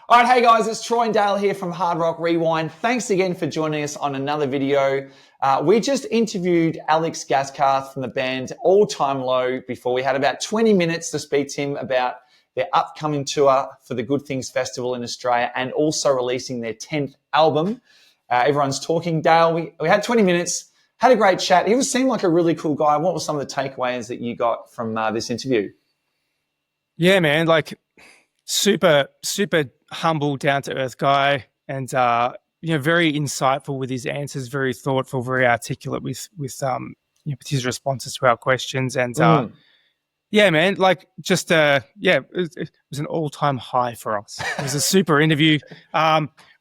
All right, hey guys, it's Troy and Dale here from Hard Rock Rewind. Thanks again for joining us on another video. We just interviewed Alex Gaskarth from the band All Time Low before. We had about 20 minutes to speak to him about their upcoming tour for the Good Things Festival in Australia and also releasing their 10th album. Everyone's talking. Dale, we had 20 minutes, had a great chat. He seemed like a really cool guy. What were some of the takeaways that you got from this interview? Yeah, man, like super humble, down-to-earth guy, and very insightful with his answers, very thoughtful, very articulate with his responses to our questions, and yeah, man, like just it was an all-time high for us. It was a super interview.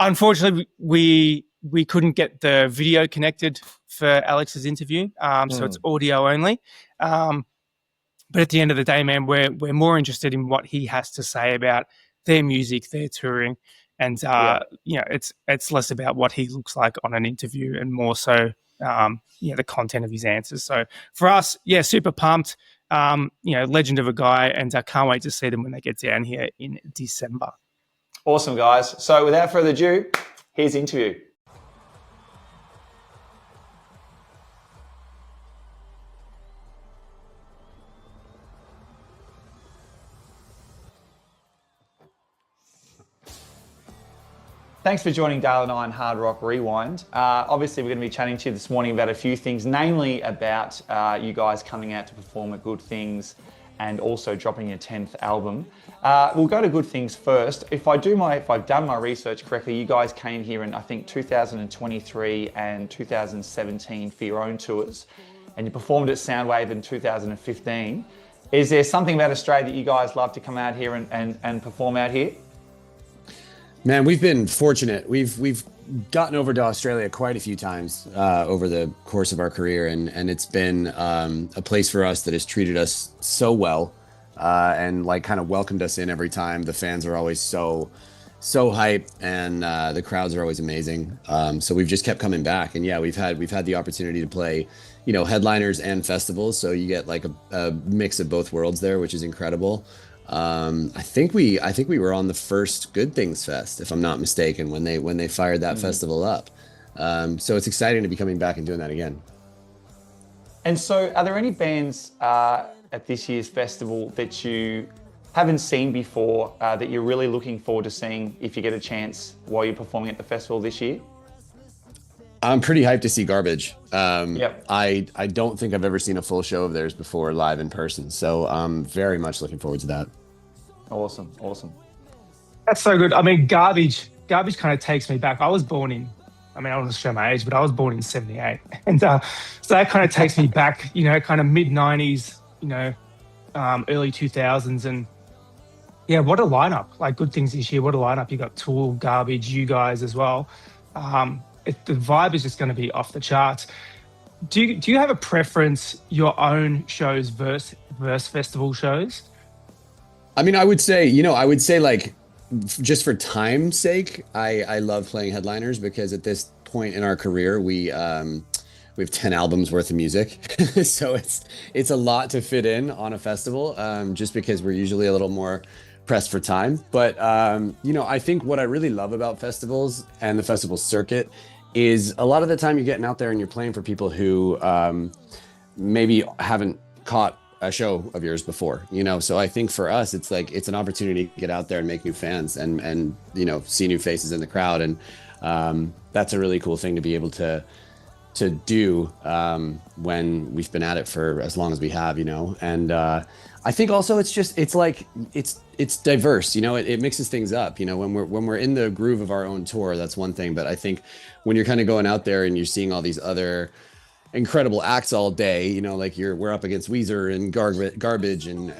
Unfortunately, we couldn't get the video connected for Alex's interview, so it's audio only. But at the end of the day, man, we're more interested in what he has to say about their music, their touring, and it's less about what he looks like on an interview and more so the content of his answers. So for us, super pumped. Legend of a guy, and I can't wait to see them when they get down here in December. Awesome, guys. So without further ado, here's the interview. Thanks for joining Dale and I on Hard Rock Rewind. Obviously, we're going to be chatting to you this morning about a few things, namely about you guys coming out to perform at Good Things and also dropping your 10th album. We'll go to Good Things first. If I've done my research correctly, you guys came here in, I think, 2023 and 2017 for your own tours, and you performed at Soundwave in 2015. Is there something about Australia that you guys love to come out here and perform out here? Man, we've been fortunate. We've gotten over to Australia quite a few times over the course of our career, and it's been a place for us that has treated us so well and like kind of welcomed us in every time. The fans are always so hype, and the crowds are always amazing. So we've just kept coming back, and we've had the opportunity to play, headliners and festivals. So you get like a mix of both worlds there, which is incredible. I think we were on the first Good Things Fest, if I'm not mistaken, when they fired that festival up. So it's exciting to be coming back and doing that again. And so are there any bands at this year's festival that you haven't seen before that you're really looking forward to seeing if you get a chance while you're performing at the festival this year? I'm pretty hyped to see Garbage. Yep. I don't think I've ever seen a full show of theirs before live in person. So I'm very much looking forward to that. Awesome. That's so good. I mean, Garbage kind of takes me back. I was born in, I don't want to show my age, but I was born in 78. And so that kind of takes me back, kind of mid-90s, early 2000s. And what a lineup. Like Good Things this year, what a lineup. You got Tool, Garbage, you guys as well. The vibe is just going to be off the charts. Do you have a preference, your own shows versus festival shows? I would say, like, just for time's sake, I love playing headliners because at this point in our career, we have 10 albums worth of music. So it's a lot to fit in on a festival, just because we're usually a little more pressed for time. But, I think what I really love about festivals and the festival circuit is a lot of the time you're getting out there and you're playing for people who maybe haven't caught a show of yours before, so I think for us it's like it's an opportunity to get out there and make new fans and see new faces in the crowd, and that's a really cool thing to be able to do when we've been at it for as long as we have, and I think also it's diverse, it mixes things up, when we're in the groove of our own tour, that's one thing, but I think when you're kind of going out there and you're seeing all these other incredible acts all day, like we're up against Weezer and Garbage and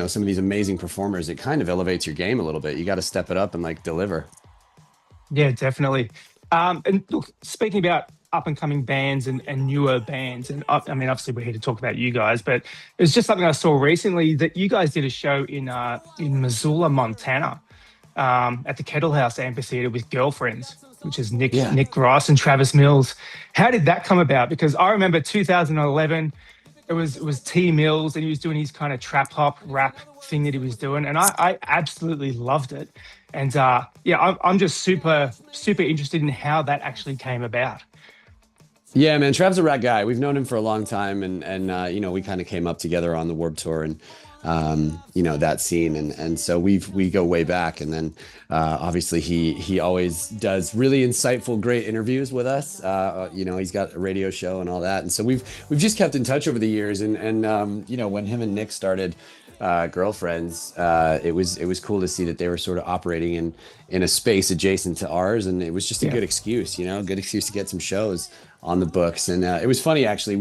some of these amazing performers, it kind of elevates your game a little bit. You got to step it up and like deliver. Yeah, definitely. And look, speaking about up and coming bands and newer bands, and obviously we're here to talk about you guys, but it was just something I saw recently that you guys did a show in Missoula, Montana, at the Kettle House Amphitheater with Girlfriends, which is Nick Gross and Travis Mills. How did that come about? Because I remember 2011, it was T Mills, and he was doing his kind of trap hop rap thing that he was doing, and I absolutely loved it. And yeah, I'm just super interested in how that actually came about. Yeah, man, Trav's a rad guy. We've known him for a long time, and you know, we kind of came up together on the Warped Tour, and you know, that scene, and so we go way back. And then obviously he always does really insightful, great interviews with us. You know, he's got a radio show and all that, and so we've just kept in touch over the years. And you know, when him and Nick started Girlfriends, it was cool to see that they were sort of operating in a space adjacent to ours, and it was just a good excuse, you know, good excuse to get some shows on the books. And it was funny, actually.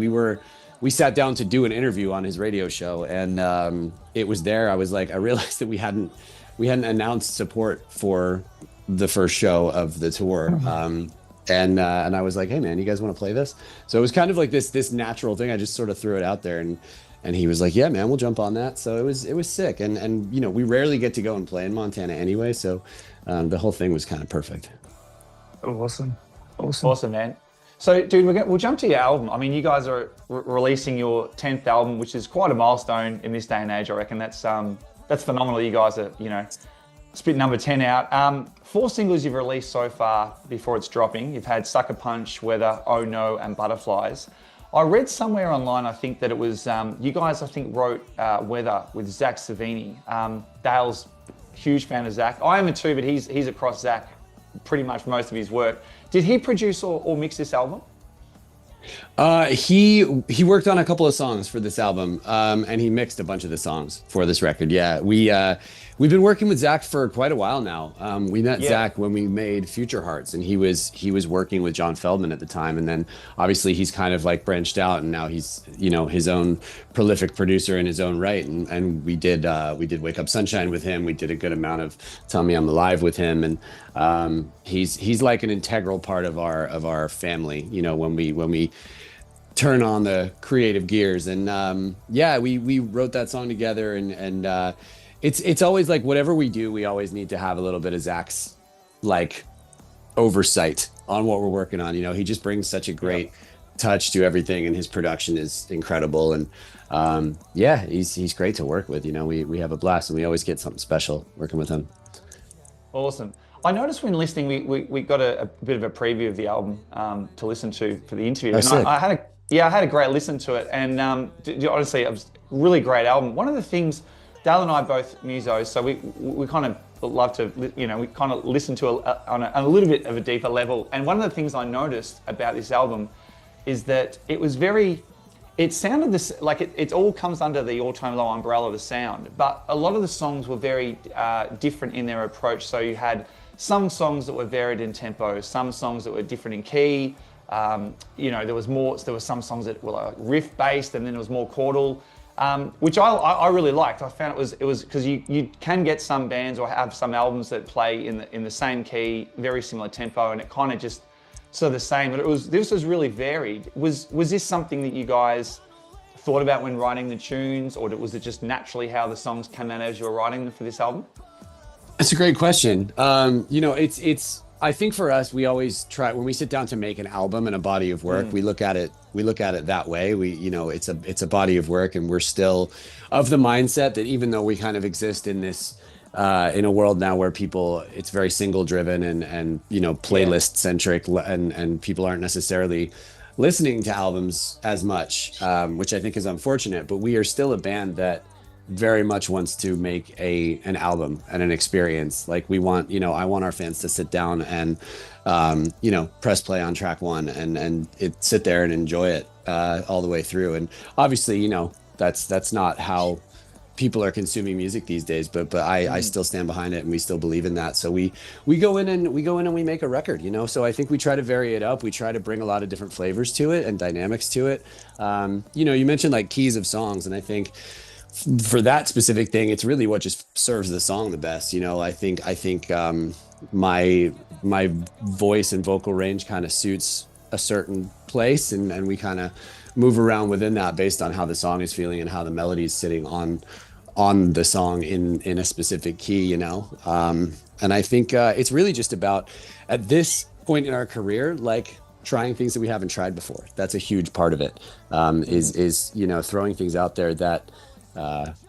We sat down to do an interview on his radio show, and it was there. I was like, I realized that we hadn't announced support for the first show of the tour. And I was like, hey man, you guys want to play this? So it was kind of like this natural thing. I just sort of threw it out there, and he was like, yeah man, we'll jump on that. So it was sick. And you know, we rarely get to go and play in Montana anyway, so the whole thing was kind of perfect. Awesome, man. So, dude, we'll jump to your album. I mean, you guys are releasing your 10th album, which is quite a milestone in this day and age. I reckon that's phenomenal. You guys are, you know, spit number 10 out. 4 singles you've released so far before it's dropping. You've had Sucker Punch, Weather, Oh No, and Butterflies. I read somewhere online, I think, that it was you guys, I think, wrote Weather with Zach Savini. Dale's huge fan of Zach. I am too, but he's across Zach pretty much most of his work. Did he produce or mix this album? He worked on a couple of songs for this album, and he mixed a bunch of the songs for this record. Yeah, we've been working with Zach for quite a while now. We met Zach when we made Future Hearts, and he was working with John Feldman at the time, and then obviously he's kind of like branched out, and now he's, you know, his own prolific producer in his own right. And we did Wake Up Sunshine with him. We did a good amount of Tell Me I'm Alive with him, and he's like an integral part of our family. You know, when we turn on the creative gears. And yeah, we wrote that song together, and it's always like, whatever we do, we always need to have a little bit of Zach's like oversight on what we're working on. You know, he just brings such a great touch to everything, and his production is incredible. And yeah, he's great to work with. You know, we have a blast, and we always get something special working with him. Awesome. I noticed when listening, we got a bit of a preview of the album to listen to for the interview. That's and I had a great listen to it, and honestly, it was a really great album. One of the things, Dale and I both musos, so we kind of love to, you know, we kind of listen to on a little bit of a deeper level. And one of the things I noticed about this album is that it sounded this like it all comes under the All-Time Low umbrella of the sound, but a lot of the songs were very different in their approach. So you had some songs that were varied in tempo, some songs that were different in key. You know, there were some songs that were like riff based, and then it was more chordal, which I really liked. I found it was because you can get some bands or have some albums that play in the same key, very similar tempo, and it kind of just sort of the same. But this was really varied. Was this something that you guys thought about when writing the tunes, or was it just naturally how the songs came out as you were writing them for this album? That's a great question. You know, it's I think for us, we always try, when we sit down to make an album and a body of work, we look at it that way. You know, it's a body of work, and we're still of the mindset that even though we kind of exist in this in a world now where it's very single driven and you know, playlist centric, and people aren't necessarily listening to albums as much, which I think is unfortunate, but we are still a band that very much wants to make an album and an experience. Like we want, you know, I want our fans to sit down and you know, press play on track 1 and sit there and enjoy it all the way through. And obviously, you know, that's not how people are consuming music these days, but I still stand behind it, and we still believe in that. So we go in and we make a record, you know. So I think we try to vary it up. We try to bring a lot of different flavors to it and dynamics to it. You know, you mentioned like keys of songs, and I think for that specific thing, it's really what just serves the song the best. You know, I think my voice and vocal range kind of suits a certain place, and we kind of move around within that based on how the song is feeling and how the melody is sitting on the song in a specific key, you know. And I think it's really just about, at this point in our career, like trying things that we haven't tried before. That's a huge part of it. Is you know, throwing things out there that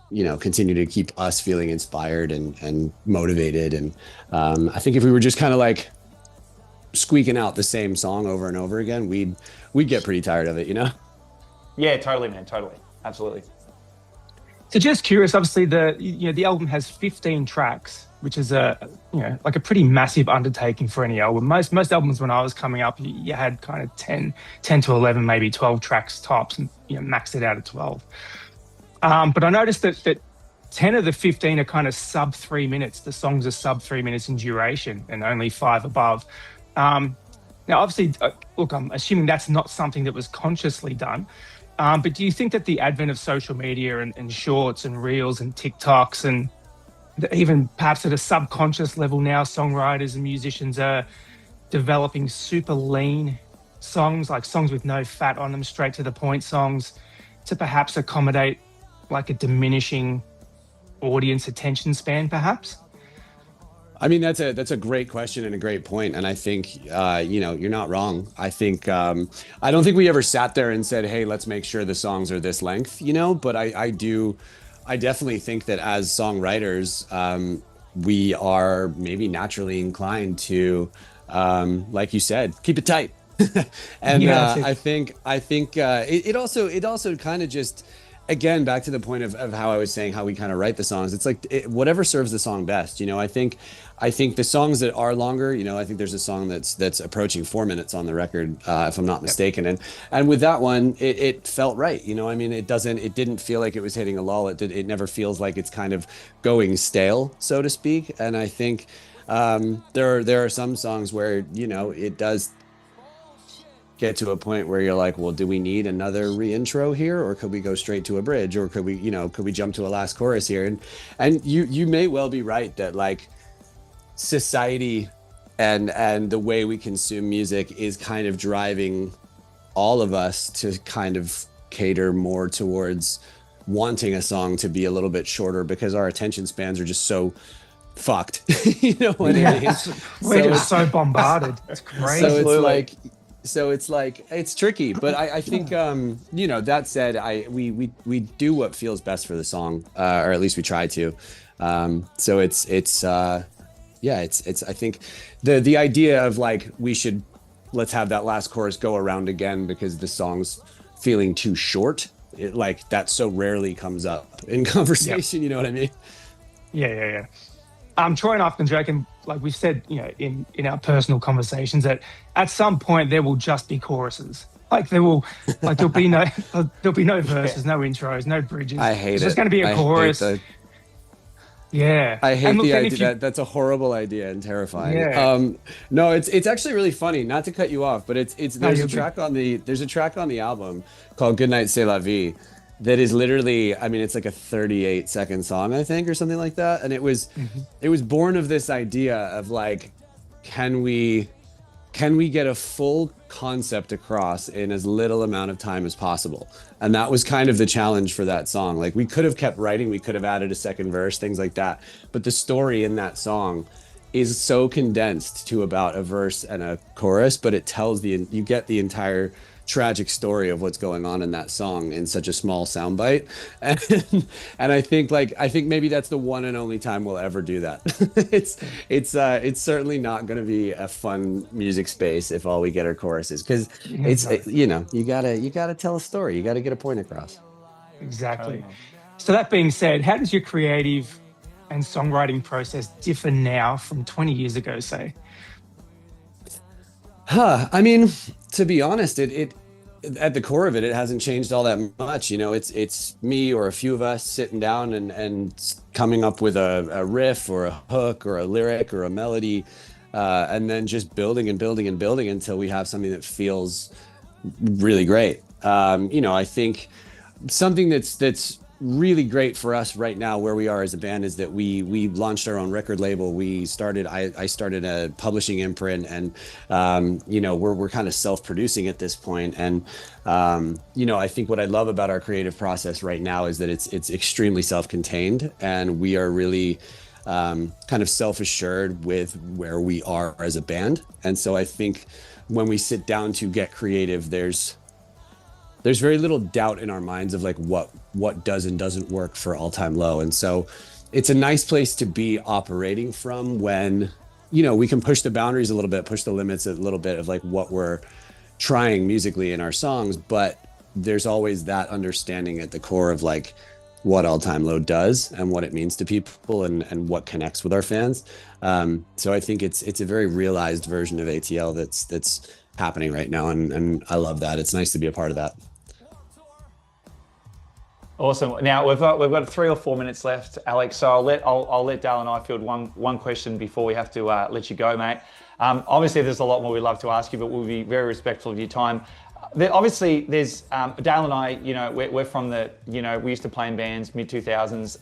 you know, continue to keep us feeling inspired and motivated. And I think if we were just kind of like squeaking out the same song over and over again, we'd get pretty tired of it, you know? Yeah, totally, man. Totally. Absolutely. So just curious, obviously the album has 15 tracks, which is like a pretty massive undertaking for any album. Most albums when I was coming up, you had kind of 10 to 11, maybe 12 tracks tops, and maxed it out at 12. But I noticed that 10 of the 15 are kind of sub 3 minutes. The songs are sub 3 minutes in duration, and only 5 above. Now, obviously, look, I'm assuming that's not something that was consciously done. But do you think that the advent of social media and shorts and reels and TikToks, and even perhaps at a subconscious level now, songwriters and musicians are developing super lean songs, like songs with no fat on them, straight to the point songs, to perhaps accommodate like a diminishing audience attention span, perhaps? I mean, that's a great question and a great point. And I think, you know, you're not wrong. I think, I don't think we ever sat there and said, hey, let's make sure the songs are this length, you know, but I definitely think that as songwriters, we are maybe naturally inclined to, like you said, keep it tight. And I think it also kind of just, again, back to the point of how I was saying how we kind of write the songs. It's like whatever serves the song best. You know, I think the songs that are longer, you know, I think there's a song that's approaching 4 minutes on the record, if I'm not mistaken. And with that one, it felt right. You know, I mean, it didn't feel like it was hitting a lull. It never feels like it's kind of going stale, so to speak. And I think there are some songs where, you know, it does get to a point where you're like, well, do we need another reintro here, or could we go straight to a bridge, or could we jump to a last chorus here? And you may well be right that like society and the way we consume music is kind of driving all of us to kind of cater more towards wanting a song to be a little bit shorter, because our attention spans are just so fucked. You know what I mean? We're just so bombarded. It's crazy. So it's like it's tricky, but I think you know, that said, we do what feels best for the song, or at least we try to. So it's I think the idea of like let's have that last chorus go around again because the song's feeling too short. Like that so rarely comes up in conversation. Yep. You know what I mean? Yeah. Troy and I often joke, and like we've said, you know, in our personal conversations, that at some point there will just be choruses. Like there'll be no verses, no intros, no bridges. I hate it. It's just going to be a chorus. Yeah. I hate the idea. That's a horrible idea and terrifying. Yeah. No, it's actually really funny, not to cut you off, but there's a track on the album called Goodnight C'est La Vie that is literally, I mean, it's like a 38-second song, I think, or something like that. And it was born of this idea of like, can we get a full concept across in as little amount of time as possible? And that was kind of the challenge for that song. Like we could have kept writing, we could have added a second verse, things like that. But the story in that song is so condensed to about a verse and a chorus, but it tells you get the entire tragic story of what's going on in that song in such a small soundbite. And I think maybe that's the one and only time we'll ever do that. It's certainly not going to be a fun music space if all we get are choruses, because you know, you gotta tell a story, you gotta get a point across. Exactly. So that being said, how does your creative and songwriting process differ now from 20 years ago, say? I mean, to be honest, it at the core of it hasn't changed all that much. You know, it's me or a few of us sitting down and coming up with a riff or a hook or a lyric or a melody, and then just building and building and building until we have something that feels really great. You know, I think something that's really great for us right now where we are as a band is that we launched our own record label. I started a publishing imprint, and you know, we're kind of self-producing at this point. And you know, I think what I love about our creative process right now is that it's extremely self-contained, and we are really kind of self-assured with where we are as a band. And so I think when we sit down to get creative, there's very little doubt in our minds of like what does and doesn't work for All Time Low. And so it's a nice place to be operating from when, you know, we can push the boundaries a little bit, push the limits a little bit of like what we're trying musically in our songs, but there's always that understanding at the core of like what All Time Low does and what it means to people and what connects with our fans. So I think it's a very realized version of ATL that's happening right now, and I love that. It's nice to be a part of that. Awesome. Now we've got 3 or 4 minutes left, Alex. So I'll let Dale and I field one question before we have to let you go, mate. Obviously, there's a lot more we'd love to ask you, but we'll be very respectful of your time. Obviously, there's Dale and I. You know, we're from the. You know, we used to play in bands mid 2000s.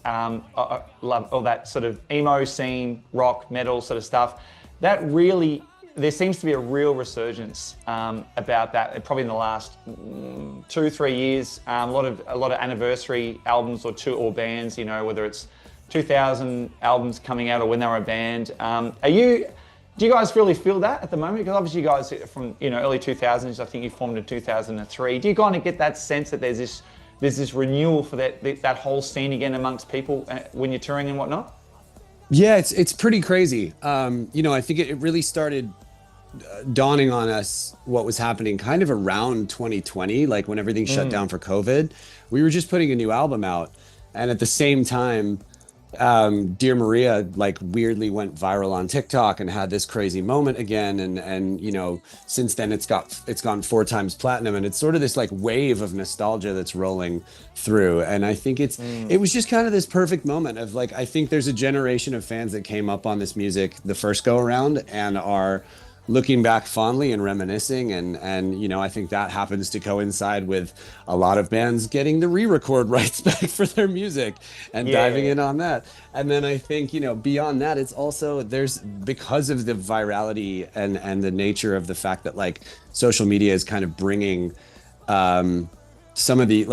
Love all that sort of emo scene, rock, metal sort of stuff. That really. There seems to be a real resurgence about that, probably in the last 2-3 years. A lot of anniversary albums or bands, you know, whether it's 2000 albums coming out or when they were a band. Do you guys really feel that at the moment? Because obviously you guys are from, you know, early 2000s. I think you formed in 2003. Do you kind of get that sense that there's this renewal for that whole scene again amongst people when you're touring and whatnot? Yeah, it's pretty crazy. You know, I think it really started dawning on us what was happening kind of around 2020, like when everything shut down for COVID. We were just putting a new album out, and at the same time, Dear Maria like weirdly went viral on TikTok and had this crazy moment again, and you know, since then it's gone 4 times platinum, and it's sort of this like wave of nostalgia that's rolling through. And I think it was just kind of this perfect moment of like, I think there's a generation of fans that came up on this music the first go around and are looking back fondly and reminiscing, and you know, I think that happens to coincide with a lot of bands getting the re-record rights back for their music and diving in on that. And then I think, you know, beyond that, it's also because of the virality and the nature of the fact that like social media is kind of bringing some of the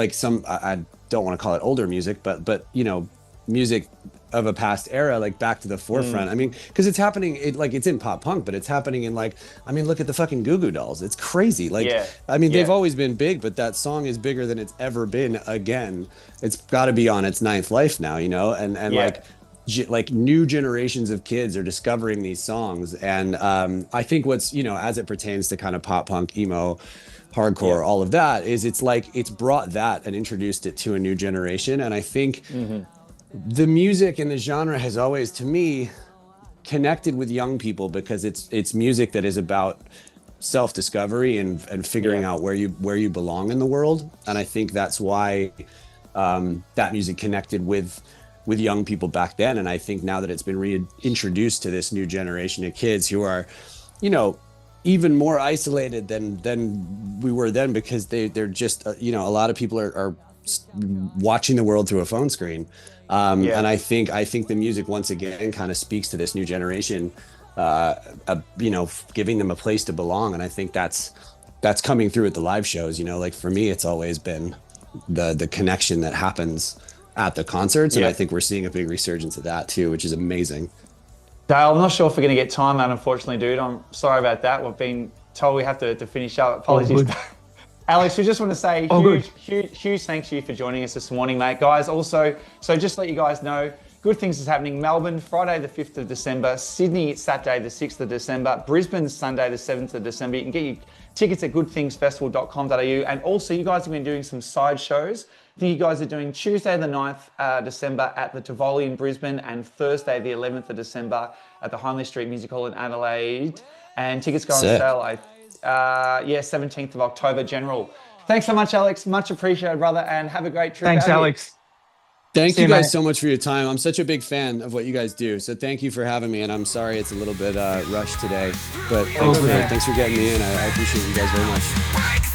I don't want to call it older music, but you know, music of a past era like back to the forefront. I mean, because it's happening, it's in pop punk, but it's happening in like, I mean, look at the fucking Goo Goo Dolls. It's crazy. Like, I mean, they've always been big, but that song is bigger than it's ever been again. It's got to be on its 9th life now, you know, and like new generations of kids are discovering these songs. And I think what's, you know, as it pertains to kind of pop punk, emo, hardcore, all of that, is it's like it's brought that and introduced it to a new generation. And I think the music and the genre has always, to me, connected with young people because it's music that is about self-discovery and figuring out where you belong in the world. And I think that's why that music connected with young people back then. And I think now that it's been reintroduced to this new generation of kids who are, you know, even more isolated than we were then, because they're just, you know, a lot of people are watching the world through a phone screen. And I think the music once again kind of speaks to this new generation, you know, giving them a place to belong. And I think that's coming through at the live shows. You know, like for me, it's always been the connection that happens at the concerts. And I think we're seeing a big resurgence of that too, which is amazing. Dale, I'm not sure if we're going to get time out, unfortunately, dude. I'm sorry about that. We've been told we have to finish up. Apologies. Alex, we just want to say huge thanks to you for joining us this morning, mate. Guys, also, so just to let you guys know, good things is happening. Melbourne, Friday the 5th of December. Sydney, Saturday the 6th of December. Brisbane, Sunday the 7th of December. You can get your tickets at goodthingsfestival.com.au. And also, you guys have been doing some side shows. I think you guys are doing Tuesday the 9th December at the Tivoli in Brisbane and Thursday the 11th of December at the Hindley Street Music Hall in Adelaide. And tickets go on sale, 17th of October general. Thanks so much, Alex. Much appreciated, brother, and have a great trip. Thanks, Alex. Thank you guys so much for your time. I'm such a big fan of what you guys do. So thank you for having me. And I'm sorry it's a little bit rushed today, but thanks for getting me in. I appreciate you guys very much.